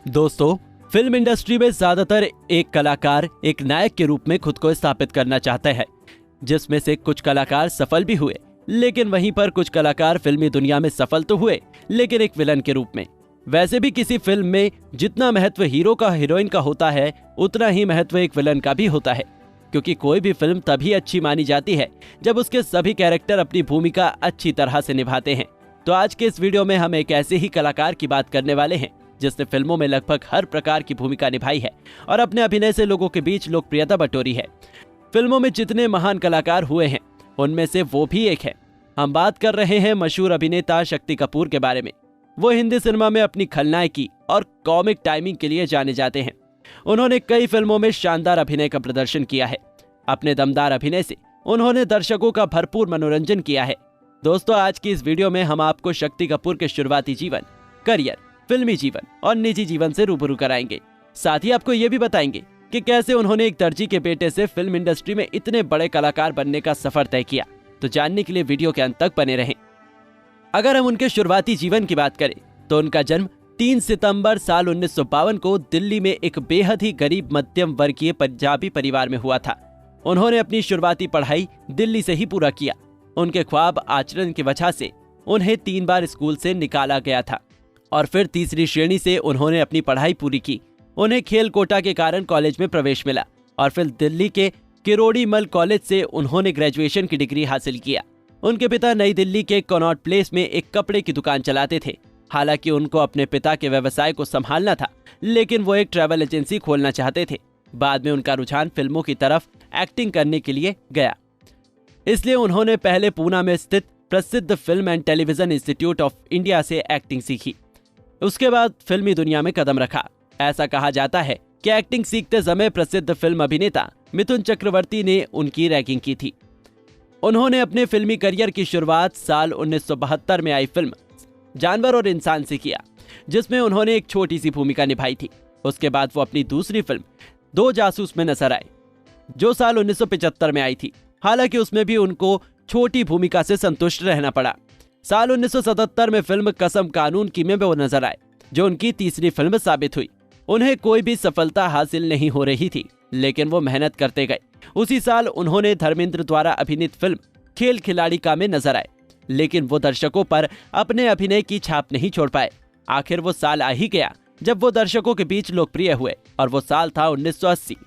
दोस्तों, film industry में ज्यादातर एक कलाकार एक नायक के रूप में खुद को स्थापित करना चाहता है, जिसमें से कुछ कलाकार सफल भी हुए, लेकिन वहीं पर कुछ कलाकार फिल्मी दुनिया में सफल तो हुए लेकिन एक विलन के रूप में। वैसे भी किसी फिल्म में जितना महत्व हीरो का हीरोइन का होता है, उतना ही महत्व एक विलन का भी होता है, क्योंकि कोई भी फिल्म तभी अच्छी मानी जाती है जब उसके सभी कैरेक्टर अपनी भूमिका अच्छी तरह से निभाते हैं। तो आज के इस वीडियो में हम एक ऐसे ही कलाकार की बात करने वाले हैं जिसने फिल्मों में लगभग हर प्रकार की भूमिका निभाई है और अपने अभिनय से लोगों के बीच लोकप्रियता बटोरी है। फिल्मों में जितने महान कलाकार हुए हैं उनमें से वो भी एक है। हम बात कर रहे हैं मशहूर अभिनेता शक्ति कपूर के बारे में। वो हिंदी सिनेमा में अपनी खलनायकी और कॉमिक टाइमिंग के लिए जाने जाते हैं। उन्होंने कई फिल्मों में शानदार अभिनय का प्रदर्शन किया है। अपने दमदार अभिनय से उन्होंने दर्शकों का भरपूर मनोरंजन किया है। दोस्तों, आज की इस वीडियो में हम आपको शक्ति कपूर के शुरुआती जीवन, करियर, फिल्मी जीवन और निजी जीवन से रूबरू कराएंगे। साथ ही आपको ये भी बताएंगे कि कैसे उन्होंने एक दर्जी के बेटे से फिल्म इंडस्ट्री में इतने बड़े कलाकार बनने का सफर तय किया। तो जानने के लिए वीडियो के अंत तक बने रहें। अगर हम उनके शुरुआती जीवन की बात करें तो उनका जन्म 3 सितंबर साल 1952 को दिल्ली में एक बेहद ही गरीब मध्यम वर्गीय पंजाबी परिवार में हुआ था। उन्होंने अपनी शुरुआती पढ़ाई दिल्ली से ही पूरा किया। उनके ख्वाब आचरण की वजह से उन्हें 3 बार स्कूल से निकाला गया था और फिर तीसरी श्रेणी से उन्होंने अपनी पढ़ाई पूरी की। उन्हें खेल कोटा के कारण कॉलेज में प्रवेश मिला और फिर दिल्ली के किरोड़ी मल कॉलेज से उन्होंने ग्रेजुएशन की डिग्री हासिल किया। उनके पिता नई दिल्ली के कनॉट प्लेस में एक कपड़े की दुकान चलाते थे। हालांकि उनको अपने पिता के व्यवसाय को संभालना था, लेकिन वो एक ट्रैवल एजेंसी खोलना चाहते थे। बाद में उनका रुझान फिल्मों की तरफ एक्टिंग करने के लिए गया, इसलिए उन्होंने पहले पूना में स्थित प्रसिद्ध film and television institute of India से एक्टिंग सीखी। उसके बाद फिल्मी दुनिया में कदम रखा। ऐसा कहा जाता है कि एक्टिंग सीखते समय प्रसिद्ध फिल्म अभिनेता मिथुन चक्रवर्ती ने उनकी रैगिंग की थी। उन्होंने अपने फिल्मी करियर की शुरुआत साल 1972 में आई फिल्म जानवर और इंसान से किया, जिसमें उन्होंने एक छोटी सी भूमिका निभाई थी। उसके बाद वो अपनी दूसरी फिल्म दो जासूस में नजर आए, जो साल 1975 में आई थी। हालांकि उसमें भी उनको छोटी भूमिका से संतुष्ट रहना पड़ा। साल 1977 में फिल्म कसम कानून की में वो नजर आए, जो उनकी तीसरी फिल्म साबित हुई। उन्हें कोई भी सफलता हासिल नहीं हो रही थी, लेकिन वो मेहनत करते गए। उसी साल उन्होंने धर्मेंद्र द्वारा अभिनीत फिल्म खेल खिलाड़ी का में नजर आए, लेकिन वो दर्शकों पर अपने अभिनय की छाप नहीं छोड़ पाए। आखिर वो साल आ ही गया जब वो दर्शकों के बीच लोकप्रिय हुए, और वो साल था 1980।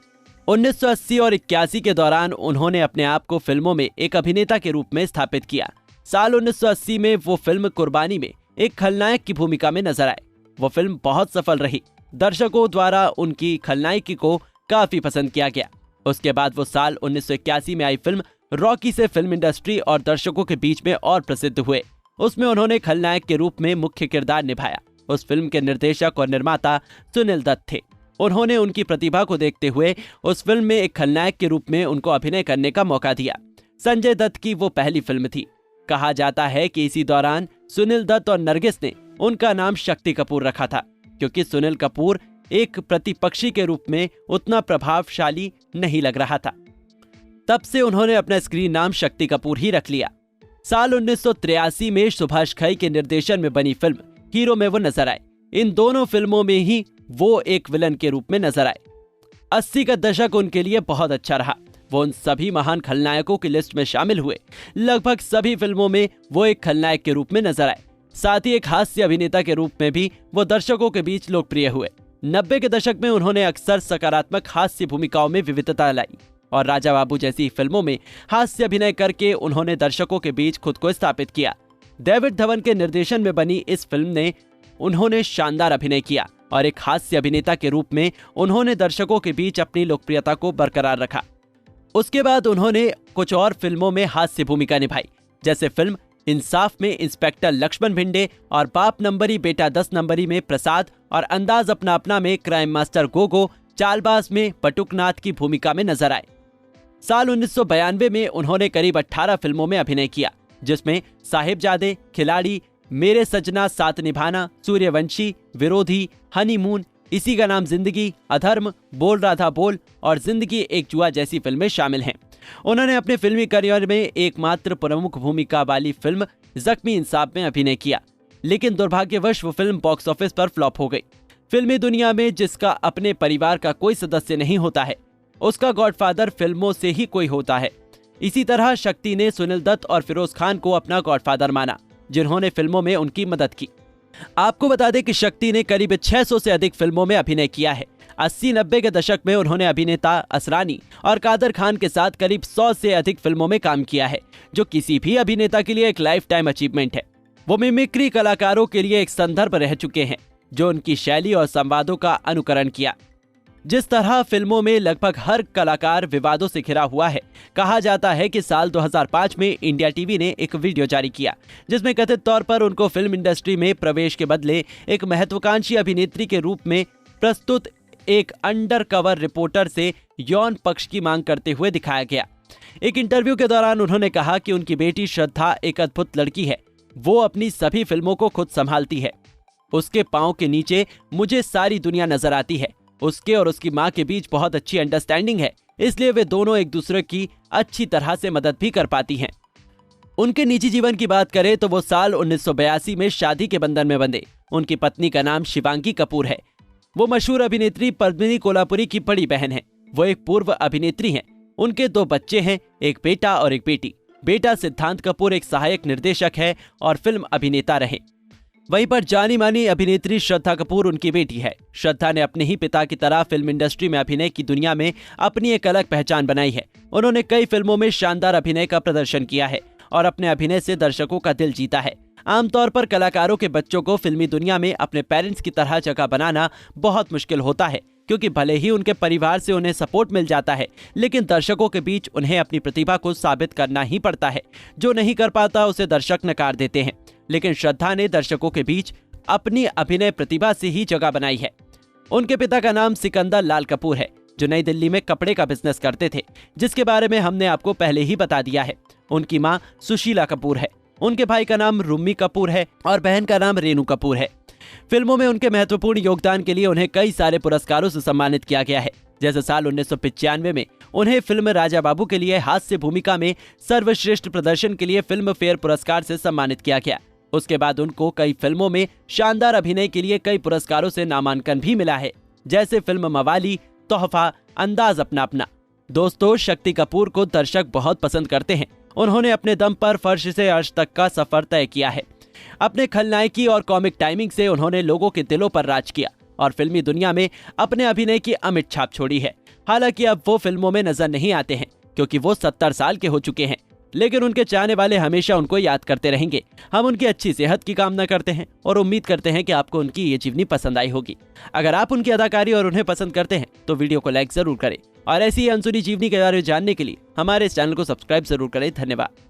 1980 और 81 के दौरान उन्होंने अपने आप को फिल्मों में एक अभिनेता के रूप में स्थापित किया। साल 1980 में वो फिल्म कुर्बानी में एक खलनायक की भूमिका में नजर आए। वो फिल्म बहुत सफल रही। दर्शकों द्वारा उनकी खलनायकी को काफी पसंद किया गया। उसके बाद वो साल 1981 में आई फिल्म रॉकी से फिल्म इंडस्ट्री और दर्शकों के बीच में और प्रसिद्ध हुए। उसमें उन्होंने खलनायक के रूप में मुख्य किरदार निभाया। उस फिल्म के निर्देशक और निर्माता सुनील दत्त थे। उन्होंने उनकी प्रतिभा को देखते हुए उस फिल्म में एक खलनायक के रूप में उनको अभिनय करने का मौका दिया। संजय दत्त की वो पहली फिल्म थी। कहा जाता है कि इसी दौरान सुनील दत्त और नरगिस ने उनका नाम शक्ति कपूर रखा था, क्योंकि सुनील कपूर एक प्रतिपक्षी के रूप में उतना प्रभावशाली नहीं लग रहा था। तब से उन्होंने अपना स्क्रीन नाम शक्ति कपूर ही रख लिया। साल 1983 में सुभाष घई के निर्देशन में बनी फिल्म हीरो में वो नजर आए। इन दोनों फिल्मों में ही वो एक विलन के रूप में नजर आए। 80 का दशक उनके लिए बहुत अच्छा रहा। वो उन सभी महान खलनायकों की लिस्ट में शामिल हुए। लगभग सभी फिल्मों में वो एक खलनायक के रूप में नजर आए। साथ ही एक हास्य अभिनेता के रूप में भी वो दर्शकों के बीच लोकप्रिय हुए। 90 के दशक में उन्होंने अक्सर सकारात्मक हास्य भूमिकाओं में विविधता लाई और राजा बाबू जैसी फिल्मों में हास्य अभिनय करके उन्होंने दर्शकों के बीच खुद को स्थापित किया। डेविड धवन के निर्देशन में बनी इस फिल्म ने उन्होंने शानदार अभिनय किया और एक हास्य अभिनेता के रूप में उन्होंने दर्शकों के बीच अपनी लोकप्रियता को बरकरार रखा। उसके बाद उन्होंने कुछ और फिल्मों में हास्य भूमिका निभाई, जैसे फिल्म इंसाफ में इंस्पेक्टर लक्ष्मण भिंडे और बाप नंबरी बेटा 10 नंबरी में प्रसाद और अंदाज अपना अपना में क्राइम मास्टर गोगो, चालबाज में पटुकनाथ की भूमिका में नजर आए। साल 1992 में उन्होंने करीब 18 फिल्मों में अभिनय किया, जिसमें साहिबजादे, खिलाड़ी, मेरे सजना साथ निभाना, सूर्यवंशी, विरोधी, हनीमून, इसी का नाम जिंदगी, अधर्म, बोल रहा था बोल और जिंदगी एक जुआ जैसी फिल्में शामिल हैं। उन्होंने अपने फिल्मी करियर में एकमात्र प्रमुख भूमिका वाली फिल्म जख्मी इंसाफ में अभिनय किया, लेकिन दुर्भाग्यवश वो फिल्म बॉक्स ऑफिस पर फ्लॉप हो गई। फिल्मी दुनिया में जिसका अपने परिवार का कोई सदस्य नहीं होता है, उसका गॉडफादर फिल्मों से ही कोई होता है। इसी तरह शक्ति ने सुनील दत्त और फिरोज खान को अपना गॉडफादर माना, जिन्होंने फिल्मों में उनकी मदद की। आपको बता दें कि शक्ति ने करीब 600 से अधिक फिल्मों में अभिनय किया है। 80-90 के दशक में उन्होंने अभिनेता असरानी और कादर खान के साथ करीब 100 से अधिक फिल्मों में काम किया है, जो किसी भी अभिनेता के लिए एक लाइफ टाइम अचीवमेंट है। वो मिमिक्री कलाकारों के लिए एक संदर्भ रह चुके हैं, जो उनकी शैली और संवादों का अनुकरण किया। जिस तरह फिल्मों में लगभग हर कलाकार विवादों से घिरा हुआ है, कहा जाता है कि साल 2005 में इंडिया टीवी ने एक वीडियो जारी किया, जिसमें कथित तौर पर उनको फिल्म इंडस्ट्री में प्रवेश के बदले एक महत्वाकांक्षी अभिनेत्री के रूप में प्रस्तुत एक अंडरकवर रिपोर्टर से यौन पक्ष की मांग करते हुए दिखाया गया। एक इंटरव्यू के दौरान उन्होंने कहा कि उनकी बेटी श्रद्धा एक अद्भुत लड़की है, वो अपनी सभी फिल्मों को खुद संभालती है, उसके पांव के नीचे मुझे सारी दुनिया नजर आती है, उसके और उसकी माँ के बीच बहुत अच्छी अंडरस्टैंडिंग है, इसलिए वे दोनों एक दूसरे की अच्छी तरह से मदद भी कर पाती हैं। उनके निजी जीवन की बात करें तो वो साल 1982 में शादी के बंधन में बंधे। उनकी पत्नी का नाम शिवांगी कपूर है। वो मशहूर अभिनेत्री पद्मिनी कोल्हापुरी की बड़ी बहन है। वो एक पूर्व अभिनेत्री हैं। उनके 2 बच्चे हैं, एक बेटा और एक बेटी। बेटा सिद्धांत कपूर एक सहायक निर्देशक है और फिल्म अभिनेता रहे। वहीं पर जानी मानी अभिनेत्री श्रद्धा कपूर उनकी बेटी है। श्रद्धा ने अपने ही पिता की तरह फिल्म इंडस्ट्री में अभिनय की दुनिया में अपनी एक अलग पहचान बनाई है। उन्होंने कई फिल्मों में शानदार अभिनय का प्रदर्शन किया है और अपने अभिनय से दर्शकों का दिल जीता है। आमतौर पर कलाकारों के बच्चों को फिल्मी दुनिया में अपने पेरेंट्स की तरह जगह बनाना बहुत मुश्किल होता है, क्योंकि भले ही उनके परिवार से उन्हें सपोर्ट मिल जाता है, लेकिन दर्शकों के बीच उन्हें अपनी प्रतिभा को साबित करना ही पड़ता है। जो नहीं कर पाता उसे दर्शक नकार देते हैं, लेकिन श्रद्धा ने दर्शकों के बीच अपनी अभिनय प्रतिभा से ही जगह बनाई है। उनके पिता का नाम सिकंदर लाल कपूर है, जो नई दिल्ली में कपड़े का बिजनेस करते थे, जिसके बारे में हमने आपको पहले ही बता दिया है। उनकी मां सुशीला कपूर है। उनके भाई का नाम रुम्मी कपूर है और बहन का नाम रेनू कपूर है। फिल्मों में उनके महत्वपूर्ण योगदान के लिए उन्हें कई सारे पुरस्कारों से सम्मानित किया गया है। जैसे साल 1995 में उन्हें फिल्म राजा बाबू के लिए हास्य भूमिका में सर्वश्रेष्ठ प्रदर्शन के लिए फिल्म फेयर पुरस्कार से सम्मानित किया गया। उसके बाद उनको कई फिल्मों में शानदार अभिनय के लिए कई पुरस्कारों से नामांकन भी मिला है, जैसे फिल्म मवाली, तोहफा, अंदाज अपना अपना। दोस्तों, शक्ति कपूर को दर्शक बहुत पसंद करते हैं। उन्होंने अपने दम पर फर्श से अर्श तक का सफर तय किया है। अपने खलनायकी और कॉमिक टाइमिंग से उन्होंने लोगों के दिलों पर राज किया और फिल्मी दुनिया में अपने अभिनय की अमिट छाप छोड़ी है। हालांकि अब वो फिल्मों में नजर नहीं आते हैं, क्योंकि वो 70 साल के हो चुके हैं, लेकिन उनके चाहने वाले हमेशा उनको याद करते रहेंगे। हम उनकी अच्छी सेहत की कामना करते हैं और उम्मीद करते हैं कि आपको उनकी ये जीवनी पसंद आई होगी। अगर आप उनकी अदाकारी और उन्हें पसंद करते हैं तो वीडियो को लाइक जरूर करें और ऐसी ही अनसुनी जीवनी के बारे में जानने के लिए हमारे इस चैनल को सब्सक्राइब जरूर करें। धन्यवाद।